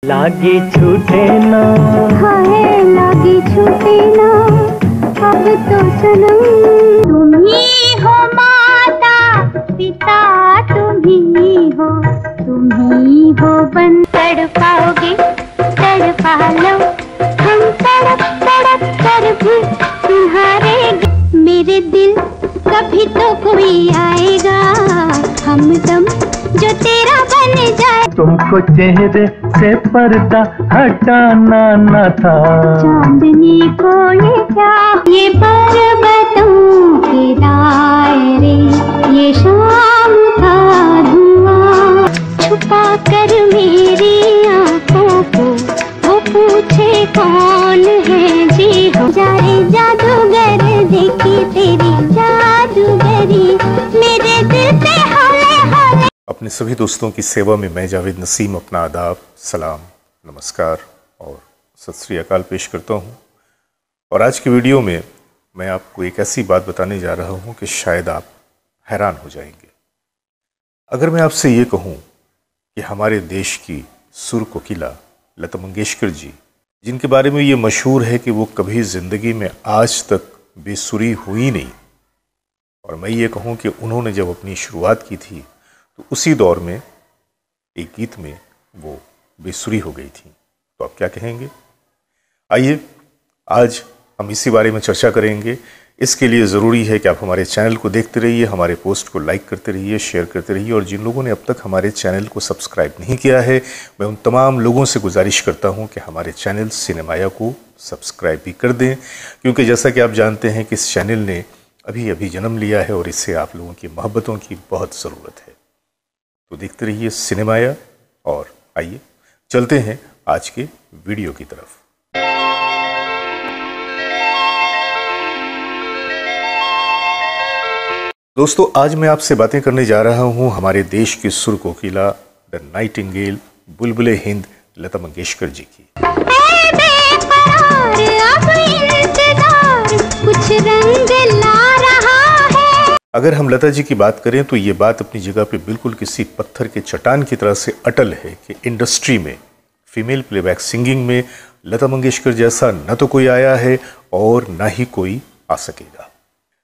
लागी छूटे ना, हाय लागी छूटे ना, अब तो सनम तुम ही हो, माता पिता तुम ही हो, बन तड़पाओगे तड़पा लो, हम तड़प तड़प कर भी तुम्हारे मेरे दिल कभी तो कोई आएगा हमदम जो तेरा बन जाए। तुमको चेहरे से पर्दा हटाना न था, चांदनी को ये क्या, ये पर्वतों के दायरे, ये शाम का धुआं छुपा कर मेरी आंखों को वो पूछे कौन है जी हो जाए जादूगर, देखी तेरी जादूगरी मेरे दिल पे हौले हौले। अपने सभी दोस्तों की सेवा में मैं जावेद नसीम अपना आदाब, सलाम, नमस्कार और सत श्री अकाल पेश करता हूँ। और आज की वीडियो में मैं आपको एक ऐसी बात बताने जा रहा हूँ कि शायद आप हैरान हो जाएंगे। अगर मैं आपसे ये कहूँ कि हमारे देश की सुर कोकिला लता मंगेशकर जी, जिनके बारे में ये मशहूर है कि वो कभी ज़िंदगी में आज तक बेसुरी हुई नहीं, और मैं ये कहूँ कि उन्होंने जब अपनी शुरुआत की थी तो उसी दौर में एक गीत में वो बेसुरी हो गई थी, तो आप क्या कहेंगे? आइए आज हम इसी बारे में चर्चा करेंगे। इसके लिए ज़रूरी है कि आप हमारे चैनल को देखते रहिए, हमारे पोस्ट को लाइक करते रहिए, शेयर करते रहिए, और जिन लोगों ने अब तक हमारे चैनल को सब्सक्राइब नहीं किया है, मैं उन तमाम लोगों से गुजारिश करता हूं कि हमारे चैनल सिनेमाया को सब्सक्राइब भी कर दें, क्योंकि जैसा कि आप जानते हैं कि इस चैनल ने अभी अभी जन्म लिया है और इससे आप लोगों की मोहब्बतों की बहुत ज़रूरत है। तो देखते रहिए सिनेमाया, और आइए चलते हैं आज के वीडियो की तरफ। दोस्तों, आज मैं आपसे बातें करने जा रहा हूं हमारे देश की सुर कोकिला, द नाइटिंगेल, बुलबुले हिंद लता मंगेशकर जी की। कुछ रंग ला रहा है। अगर हम लता जी की बात करें तो ये बात अपनी जगह पे बिल्कुल किसी पत्थर के चट्टान की तरह से अटल है कि इंडस्ट्री में फीमेल प्लेबैक सिंगिंग में लता मंगेशकर जैसा न तो कोई आया है और न ही कोई आ सकेगा।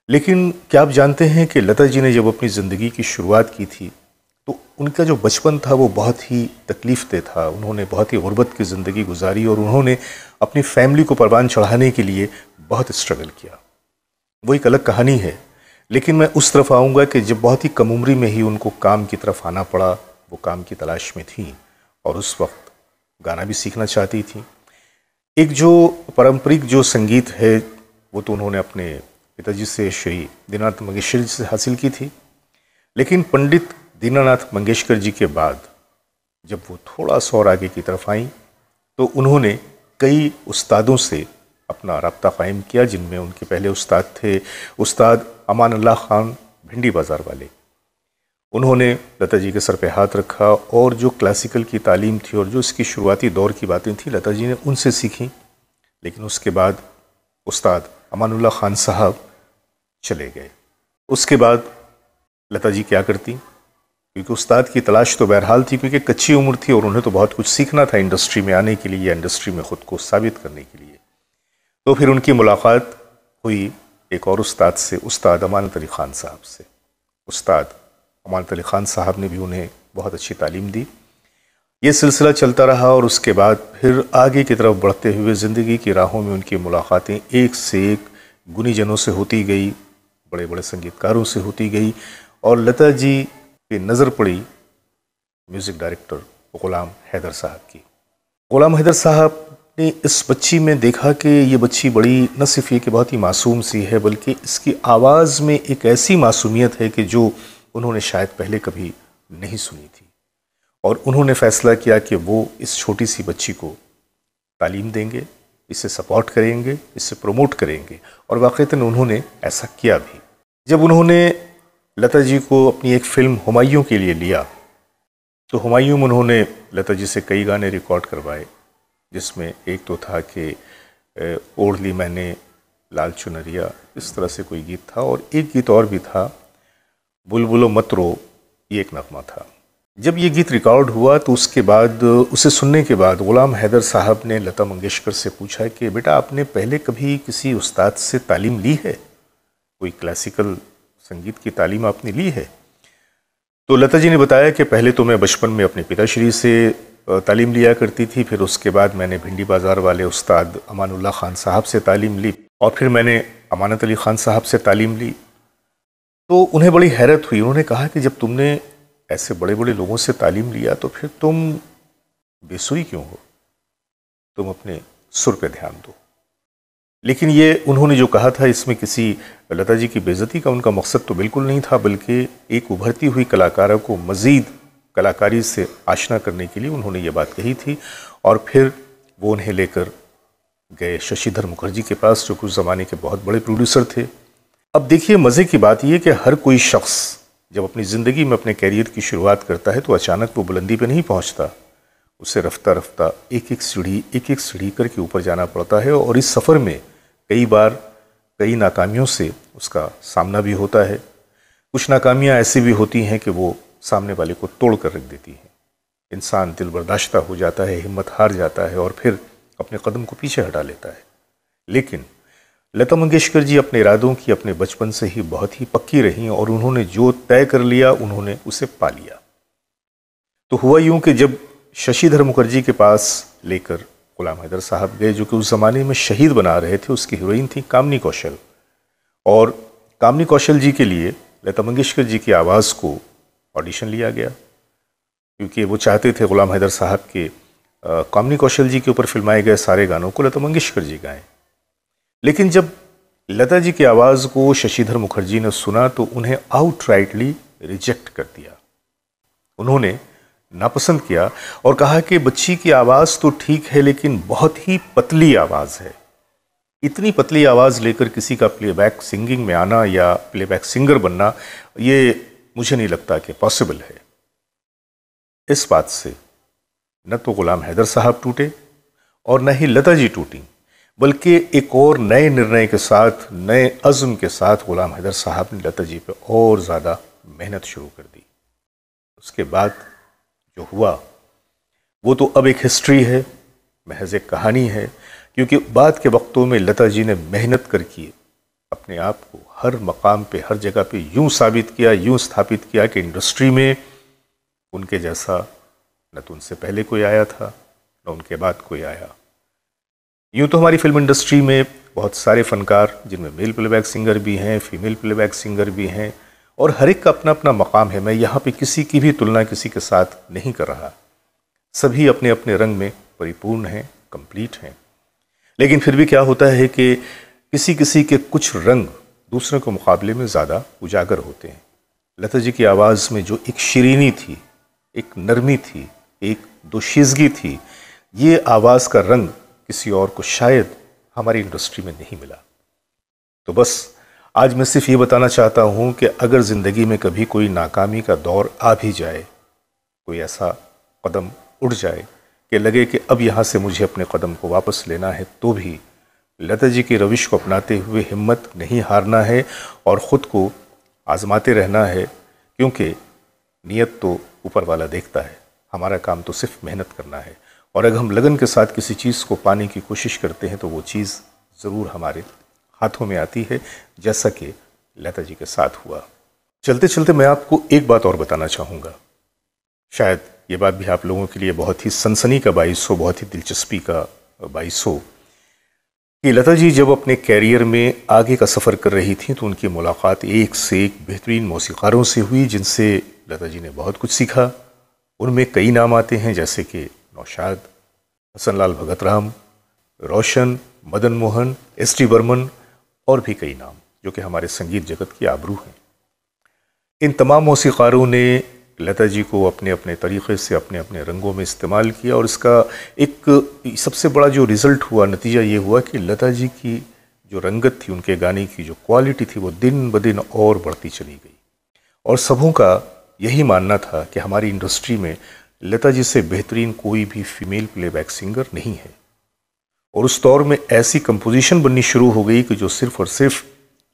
लेकिन क्या आप जानते हैं कि लता जी ने जब अपनी ज़िंदगी की शुरुआत की थी तो उनका जो बचपन था वो बहुत ही तकलीफ़देह था। उन्होंने बहुत ही गुर्बत की ज़िंदगी गुजारी और उन्होंने अपनी फैमिली को परवान चढ़ाने के लिए बहुत स्ट्रगल किया। वो एक अलग कहानी है, लेकिन मैं उस तरफ आऊँगा कि जब बहुत ही कम उम्री में ही उनको काम की तरफ आना पड़ा, वो काम की तलाश में थी और उस वक्त गाना भी सीखना चाहती थी। एक जो पारंपरिक जो संगीत है वो तो उन्होंने अपने पिताजी से, श्री दीनानाथ मंगेशकर जी से हासिल की थी, लेकिन पंडित दीनानाथ मंगेशकर जी के बाद जब वो थोड़ा सा और आगे की तरफ आई तो उन्होंने कई उस्तादों से अपना राब्ता कायम किया, जिनमें उनके पहले उस्ताद थे उस्ताद अमान अल्लाह खान भिंडी बाज़ार वाले। उन्होंने लता जी के सर पे हाथ रखा और जो क्लासिकल की तालीम थी और जो इसकी शुरुआती दौर की बातें थी लता जी ने उनसे सीखी। लेकिन उसके बाद उस्ताद अमानुल्लाह खान साहब चले गए। उसके बाद लता जी क्या करती, क्योंकि उस्ताद की तलाश तो बहरहाल थी, क्योंकि कच्ची उम्र थी और उन्हें तो बहुत कुछ सीखना था इंडस्ट्री में आने के लिए या इंडस्ट्री में ख़ुद को साबित करने के लिए। तो फिर उनकी मुलाकात हुई एक और उस्ताद से, उस्ताद अमानत अली ख़ान साहब से। उस्ताद अमानत अली ख़ान साहब ने भी उन्हें बहुत अच्छी तालीम दी। ये सिलसिला चलता रहा और उसके बाद फिर आगे की तरफ बढ़ते हुए ज़िंदगी की राहों में उनकी मुलाकातें एक से एक गुनीजनों से होती गई, बड़े बड़े संगीतकारों से होती गई, और लता जी पे नज़र पड़ी म्यूज़िक डायरेक्टर ग़ुलाम हैदर साहब की। ग़ुलाम हैदर साहब ने इस बच्ची में देखा कि ये बच्ची बड़ी न सिर्फ ये कि बहुत ही मासूम सी है, बल्कि इसकी आवाज़ में एक ऐसी मासूमियत है कि जो उन्होंने शायद पहले कभी नहीं सुनी थी। और उन्होंने फ़ैसला किया कि वो इस छोटी सी बच्ची को तालीम देंगे, इसे सपोर्ट करेंगे, इसे प्रमोट करेंगे, और वाक़ईतन उन्होंने ऐसा किया भी। जब उन्होंने लता जी को अपनी एक फ़िल्म हुमायूं के लिए लिया तो हुमायूं में उन्होंने लता जी से कई गाने रिकॉर्ड करवाए, जिसमें एक तो था कि ओढ़ ली मैंने लाल चुनरिया, इस तरह से कोई गीत था, और एक गीत और भी था बुलबुलो मत रो, ये एक नगमा था। जब ये गीत रिकॉर्ड हुआ तो उसके बाद, उसे सुनने के बाद गुलाम हैदर साहब ने लता मंगेशकर से पूछा कि बेटा आपने पहले कभी किसी उस्ताद से तालीम ली है, कोई क्लासिकल संगीत की तालीम आपने ली है? तो लता जी ने बताया कि पहले तो मैं बचपन में अपने पिताश्री से तालीम लिया करती थी, फिर उसके बाद मैंने भिंडी बाज़ार वाले उस्ताद अमानुल्लाह खान साहब से तालीम ली और फिर मैंने अमानत अली खान साहब से तालीम ली। तो उन्हें बड़ी हैरत हुई। उन्होंने कहा कि जब तुमने ऐसे बड़े बड़े लोगों से तालीम लिया तो फिर तुम बेसुई क्यों हो, तुम अपने सुर पे ध्यान दो। लेकिन ये उन्होंने जो कहा था, इसमें किसी लता जी की बेइज्जती का उनका मकसद तो बिल्कुल नहीं था, बल्कि एक उभरती हुई कलाकारों को मज़ीद कलाकारी से आशना करने के लिए उन्होंने ये बात कही थी। और फिर वो उन्हें लेकर गए शशिधर मुखर्जी के पास, जो कुछ ज़माने के बहुत बड़े प्रोड्यूसर थे। अब देखिए, मज़े की बात यह कि हर कोई शख्स जब अपनी ज़िंदगी में अपने कैरियर की शुरुआत करता है तो अचानक वो बुलंदी पे नहीं पहुंचता, उसे रफ्ता रफ्ता एक एक सीढ़ी करके ऊपर जाना पड़ता है। और इस सफ़र में कई बार कई नाकामियों से उसका सामना भी होता है। कुछ नाकामियां ऐसी भी होती हैं कि वो सामने वाले को तोड़ कर रख देती हैं। इंसान दिल बर्दाश्ता हो जाता है, हिम्मत हार जाता है और फिर अपने कदम को पीछे हटा लेता है। लेकिन लता मंगेशकर जी अपने इरादों की अपने बचपन से ही बहुत ही पक्की रहीं और उन्होंने जो तय कर लिया उन्होंने उसे पा लिया। तो हुआ यूं कि जब शशिधर मुखर्जी के पास लेकर गुलाम हैदर साहब गए, जो कि उस ज़माने में शहीद बना रहे थे, उसकी हीरोइन थी कामनी कौशल। और कामनी कौशल जी के लिए लता मंगेशकर जी की आवाज़ को ऑडिशन लिया गया, क्योंकि वो चाहते थे गुलाम हैदर साहब के कामनी कौशल जी के ऊपर फिल्माए गए सारे गानों को लता मंगेशकर जी गाएं। लेकिन जब लता जी की आवाज़ को शशिधर मुखर्जी ने सुना तो उन्हें आउटराइटली रिजेक्ट कर दिया। उन्होंने नापसंद किया और कहा कि बच्ची की आवाज़ तो ठीक है लेकिन बहुत ही पतली आवाज़ है। इतनी पतली आवाज़ लेकर किसी का प्लेबैक सिंगिंग में आना या प्लेबैक सिंगर बनना, ये मुझे नहीं लगता कि पॉसिबल है। इस बात से न तो गुलाम हैदर साहब टूटे और न ही लता जी टूटी, बल्कि एक और नए निर्णय के साथ, नए अज़्म के साथ गुलाम हैदर साहब ने लता जी पे और ज़्यादा मेहनत शुरू कर दी। उसके बाद जो हुआ वो तो अब एक हिस्ट्री है, महज एक कहानी है, क्योंकि बाद के वक्तों में लता जी ने मेहनत करके अपने आप को हर मकाम पे, हर जगह पे यूं साबित किया, यूं स्थापित किया कि इंडस्ट्री में उनके जैसा न तो उनसे पहले कोई आया था न उनके बाद कोई आया। यूं तो हमारी फिल्म इंडस्ट्री में बहुत सारे फनकार, जिनमें मेल प्लेबैक सिंगर भी हैं, फीमेल प्लेबैक सिंगर भी हैं, और हर एक का अपना अपना मकाम है। मैं यहाँ पे किसी की भी तुलना किसी के साथ नहीं कर रहा। सभी अपने अपने रंग में परिपूर्ण हैं, कंप्लीट हैं। लेकिन फिर भी क्या होता है कि किसी किसी के कुछ रंग दूसरों के मुकाबले में ज़्यादा उजागर होते हैं। लता जी की आवाज़ में जो एक शीरीनी थी, एक नरमी थी, एक दोशीज़गी थी, ये आवाज़ का रंग किसी और को शायद हमारी इंडस्ट्री में नहीं मिला। तो बस आज मैं सिर्फ ये बताना चाहता हूँ कि अगर ज़िंदगी में कभी कोई नाकामी का दौर आ भी जाए, कोई ऐसा कदम उठ जाए कि लगे कि अब यहाँ से मुझे अपने कदम को वापस लेना है, तो भी लता जी की रविश को अपनाते हुए हिम्मत नहीं हारना है और ख़ुद को आजमाते रहना है, क्योंकि नीयत तो ऊपर वाला देखता है, हमारा काम तो सिर्फ मेहनत करना है। और अगर हम लगन के साथ किसी चीज़ को पाने की कोशिश करते हैं तो वो चीज़ ज़रूर हमारे हाथों में आती है, जैसा कि लता जी के साथ हुआ। चलते चलते मैं आपको एक बात और बताना चाहूँगा, शायद ये बात भी आप लोगों के लिए बहुत ही सनसनी का बाइस हो, बहुत ही दिलचस्पी का बाइस हो, कि लता जी जब अपने कैरियर में आगे का सफ़र कर रही थी तो उनकी मुलाकात एक से एक बेहतरीन मौसीकारों से हुई, जिनसे लता जी ने बहुत कुछ सीखा। उनमें कई नाम आते हैं, जैसे कि नौशाद, हसन लाल भगत राम, रोशन, मदन मोहन, एस.टी. बर्मन और भी कई नाम जो कि हमारे संगीत जगत की आबरू हैं। इन तमाम मौसीकारों ने लता जी को अपने अपने तरीक़े से, अपने अपने रंगों में इस्तेमाल किया, और इसका एक सबसे बड़ा जो रिज़ल्ट हुआ, नतीजा ये हुआ कि लता जी की जो रंगत थी, उनके गाने की जो क्वालिटी थी, वो दिन ब दिन और बढ़ती चली गई। और सबों का यही मानना था कि हमारी इंडस्ट्री में लता जी से बेहतरीन कोई भी फीमेल प्लेबैक सिंगर नहीं है। और उस दौर में ऐसी कंपोजिशन बननी शुरू हो गई कि जो सिर्फ और सिर्फ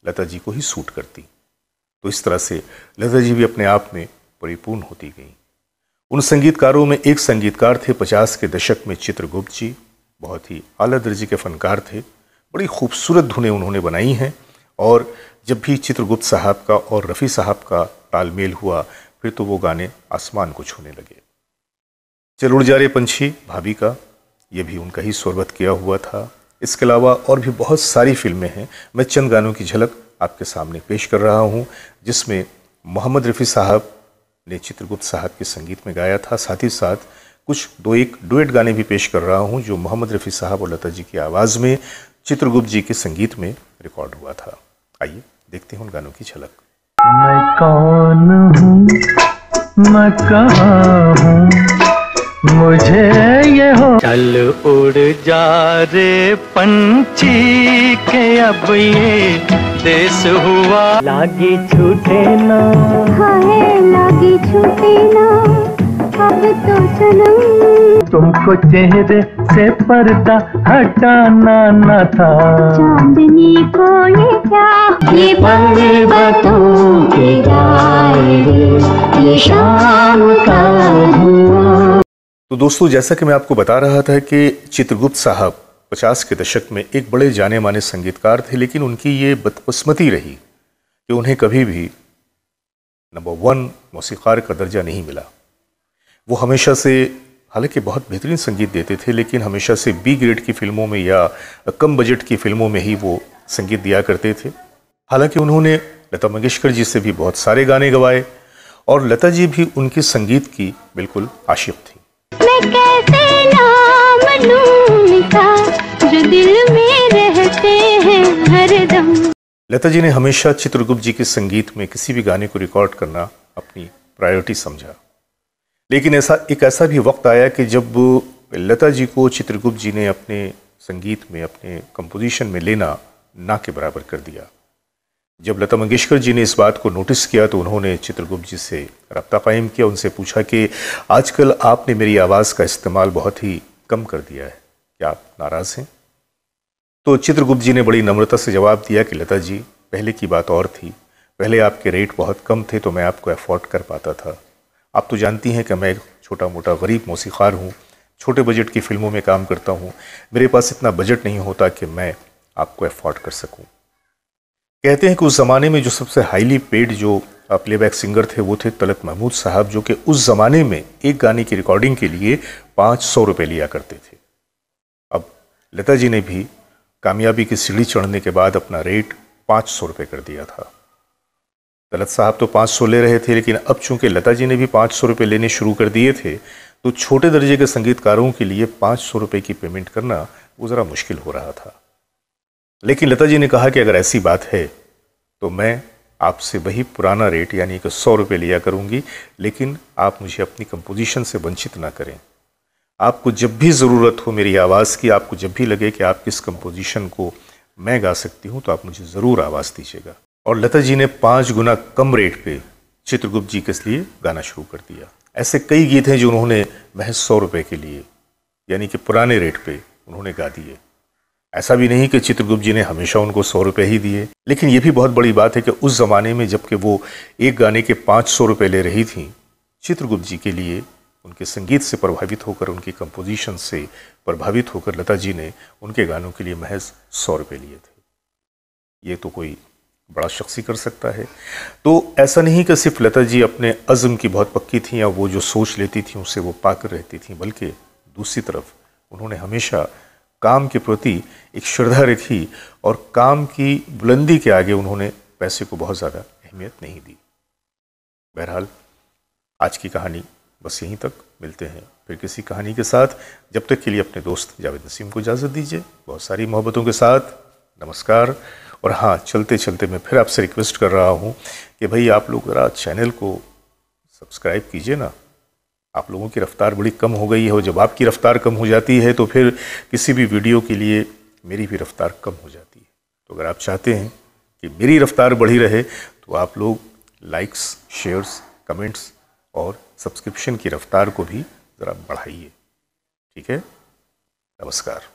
लता जी को ही सूट करती। तो इस तरह से लता जी भी अपने आप में परिपूर्ण होती गई। उन संगीतकारों में एक संगीतकार थे 50 के दशक में चित्रगुप्त जी। बहुत ही आला दर्जे के फनकार थे, बड़ी खूबसूरत धुनें उन्होंने बनाई हैं। और जब भी चित्रगुप्त साहब का और रफ़ी साहब का तालमेल हुआ फिर तो वो गाने आसमान को छूने लगे। चल उड़ जा रे पंछी भाभी का, ये भी उनका ही स्वरबद्ध किया हुआ था। इसके अलावा और भी बहुत सारी फिल्में हैं। मैं चंद गानों की झलक आपके सामने पेश कर रहा हूँ, जिसमें मोहम्मद रफ़ी साहब ने चित्रगुप्त साहब के संगीत में गाया था। साथ ही साथ कुछ दो एक डुएट गाने भी पेश कर रहा हूँ जो मोहम्मद रफ़ी साहब और लता जी की आवाज़ में चित्रगुप्त जी के संगीत में रिकॉर्ड हुआ था। आइए देखते हैं उन गानों की झलक। मैं कौन हूँ, मैं कहाँ हूँ, मुझे ये हो। चल उड़ जा रे पंछी के अब ये देश हुआ। लागी छूटे ना, हाय लागी छूटे ना, अब तो सनम तुमको चेहरे से पर्दा हटाना न था। चांदनी को ये क्या, ये पर्वतों के गाए, ये शाम का धुआं। तो दोस्तों, जैसा कि मैं आपको बता रहा था कि चित्रगुप्त साहब 50 के दशक में एक बड़े जाने माने संगीतकार थे, लेकिन उनकी ये बदकिस्मती रही कि उन्हें कभी भी नंबर 1 मौसीकार का दर्जा नहीं मिला। वो हमेशा से, हालांकि बहुत बेहतरीन संगीत देते थे, लेकिन हमेशा से बी ग्रेड की फिल्मों में या कम बजट की फिल्मों में ही वो संगीत दिया करते थे। हालांकि उन्होंने लता मंगेशकर जी से भी बहुत सारे गाने गवाए और लता जी भी उनके संगीत की बिल्कुल आशिक थी। मैं कैसे नाम लूं उनका, जो दिल में रहते हैं हरदम। लता जी ने हमेशा चित्रगुप्त जी के संगीत में किसी भी गाने को रिकॉर्ड करना अपनी प्रायोरिटी समझा। लेकिन एक ऐसा भी वक्त आया कि जब लता जी को चित्रगुप्त जी ने अपने संगीत में, अपने कंपोजिशन में लेना ना के बराबर कर दिया। जब लता मंगेशकर जी ने इस बात को नोटिस किया तो उन्होंने चित्रगुप्त जी से रब्ता कायम किया, उनसे पूछा कि आजकल आपने मेरी आवाज़ का इस्तेमाल बहुत ही कम कर दिया है, क्या आप नाराज़ हैं? तो चित्रगुप्त जी ने बड़ी नम्रता से जवाब दिया कि लता जी, पहले की बात और थी, पहले आपके रेट बहुत कम थे तो मैं आपको अफोर्ड कर पाता था। आप तो जानती हैं कि मैं एक छोटा मोटा गरीब मौसीकार हूँ, छोटे बजट की फिल्मों में काम करता हूँ, मेरे पास इतना बजट नहीं होता कि मैं आपको अफोर्ड कर सकूँ। कहते हैं कि उस ज़माने में जो सबसे हाईली पेड जो प्लेबैक सिंगर थे वो थे तलत महमूद साहब, जो कि उस ज़माने में एक गाने की रिकॉर्डिंग के लिए 500 रुपये लिया करते थे। अब लता जी ने भी कामयाबी की सीढ़ी चढ़ने के बाद अपना रेट 500 रुपये कर दिया था। तलत साहब तो 500 ले रहे थे, लेकिन अब चूंकि लता जी ने भी 500 रुपये लेने शुरू कर दिए थे तो छोटे दर्जे के संगीतकारों के लिए 500 रुपये की पेमेंट करना वो ज़रा मुश्किल हो रहा था। लेकिन लता जी ने कहा कि अगर ऐसी बात है तो मैं आपसे वही पुराना रेट यानी कि 100 रुपये लिया करूंगी, लेकिन आप मुझे अपनी कंपोजिशन से वंचित ना करें। आपको जब भी ज़रूरत हो मेरी आवाज़ की, आपको जब भी लगे कि आप किस कंपोजिशन को मैं गा सकती हूँ तो आप मुझे ज़रूर आवाज़ दीजिएगा। और लता जी ने 5 गुना कम रेट पे चित्रगुप्त जी के लिए गाना शुरू कर दिया। ऐसे कई गीत हैं जो उन्होंने महज 100 रुपये के लिए यानी कि पुराने रेट पे उन्होंने गा दिए। ऐसा भी नहीं कि चित्रगुप्त जी ने हमेशा उनको 100 रुपये ही दिए, लेकिन ये भी बहुत बड़ी बात है कि उस ज़माने में जबकि वो एक गाने के 500 रुपये ले रही थी, चित्रगुप्त जी के लिए उनके संगीत से प्रभावित होकर, उनकी कंपोजिशन से प्रभावित होकर लता जी ने उनके गानों के लिए महज 100 रुपये लिए थे। ये तो कोई बड़ा शख्सी कर सकता है। तो ऐसा नहीं कि सिर्फ लता जी अपने अज़्म की बहुत पक्की थी या वो जो सोच लेती थी उससे वो पाकर रहती थी, बल्कि दूसरी तरफ उन्होंने हमेशा काम के प्रति एक श्रद्धा रखी और काम की बुलंदी के आगे उन्होंने पैसे को बहुत ज़्यादा अहमियत नहीं दी। बहरहाल आज की कहानी बस यहीं तक, मिलते हैं फिर किसी कहानी के साथ। जब तक के लिए अपने दोस्त जावेद नसीम को इजाज़त दीजिए, बहुत सारी मोहब्बतों के साथ। नमस्कार। और हाँ, चलते चलते मैं फिर आपसे रिक्वेस्ट कर रहा हूँ कि भाई आप लोग ज़रा चैनल को सब्सक्राइब कीजिए ना। आप लोगों की रफ्तार बड़ी कम हो गई है और जब आपकी रफ्तार कम हो जाती है तो फिर किसी भी वीडियो के लिए मेरी भी रफ्तार कम हो जाती है। तो अगर आप चाहते हैं कि मेरी रफ्तार बढ़ी रहे तो आप लोग लाइक्स, शेयर्स, कमेंट्स और सब्सक्रिप्शन की रफ्तार को भी ज़रा बढ़ाइए। ठीक है? नमस्कार।